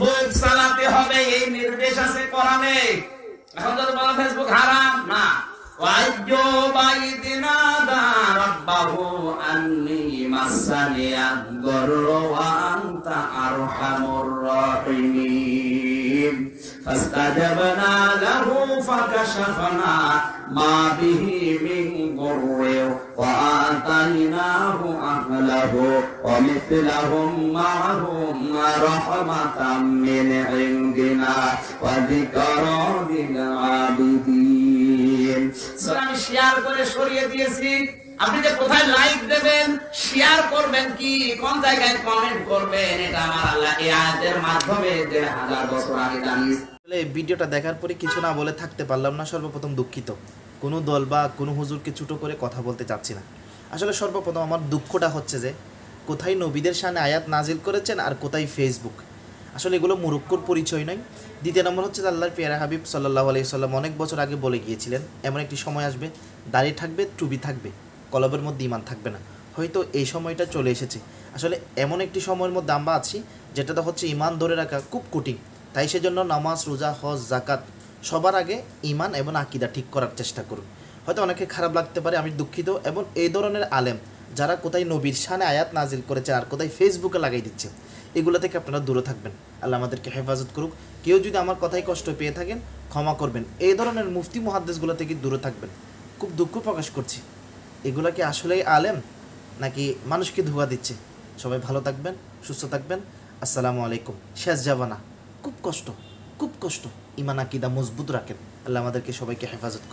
Facebook চালাতে হবে এই নির্দেশ আছে কোরআনে। এখন যদি বলা ফেসবুক হারাম, না। ওয়াইয়ুবা ইয নাদা রাব্বাহু আন্নী মাসানিয়াদ দুররু ওয়া আনতা আরহামুর রাহিমিন ফাস্তাজাবনা লাহু ফাকাশাফনা মা বিহি মিন দুররিন ওয়া আতাইনাহু আহলাহু ওয়া মিথলাহুম মা'হুম রাহমাতাম মিন ইনদিনা ওয়া যিকরা লিল আবিদিন। আমি শেয়ার করে সরিয়ে দিয়েছি। আপনি যে কোথায় লাইক দেবেন, শেয়ার করবেন, কি কোন জায়গায় কমেন্ট করবেন, এটা আমার আল্লাহ এই আয়াতের মাধ্যমে 1000 বছর আগে জানিয়েছে। এই ভিডিওটা দেখার পরে কিছু না বলে থাকতে পারলাম না। সর্বপ্রথম দুঃখিত, কোনো দল বা কোনো হুজুরকে ছোটো করে কথা বলতে চাচ্ছি না। আসলে সর্বপ্রথম আমার দুঃখটা হচ্ছে যে কোথায় নবীদের শানে আয়াত নাজিল করেছেন আর কোথায় ফেসবুক। আসলে এগুলো মুরুক্কুর পরিচয় নয়। দ্বিতীয় নম্বর হচ্ছে আল্লাহর পেয়ারা হাবিব সাল্লাল্লাহু আলাইহি সাল্লাম অনেক বছর আগে বলে গিয়েছিলেন, এমন একটি সময় আসবে, দাড়ি থাকবে, টুপি থাকবে, কলবের মধ্যে ঈমান থাকবে না। হয়তো এই সময়টা চলে এসেছে। আসলে এমন একটি সময়ের মধ্যে আমরা আছি যেটাতে হচ্ছে ঈমান ধরে রাখা খুব কঠিন। তাই সেজন্য নামাজ, রোজা, হজ, যাকাত সবার আগে ঈমান এবং আকীদা ঠিক করার চেষ্টা করুন। হয়তো অনেকে খারাপ লাগতে পারে, আমি দুঃখিত। এবং এই ধরনের আলেম যারা কোথায় নবীর শানে আয়াত নাজিল করেছে আর কোথায় ফেসবুকে লাগাই দিচ্ছে, এগুলো থেকে আপনারা দূরে থাকবেন। আল্লাহ আমাদেরকে হেফাজত করুক। কেউ যদি আমার কথায় কষ্ট পেয়ে থাকেন ক্ষমা করবেন। এই ধরনের মুফতি মুহাদ্দিসগুলো থেকে দূরে থাকবেন। খুব দুঃখ প্রকাশ করছি। এগুলো কি আসলেই আলেম নাকি মানুষকে ধোঁয়া দিচ্ছে? সবাই ভালো থাকবেন, সুস্থ থাকবেন। আসসালামু আলাইকুম। শেষ জাবানা, খুব কষ্ট, খুব কষ্ট। ঈমান আকীদা মজবুত রাখেন। আল্লাহ আমাদেরকে সবাইকে হেফাজত করুন।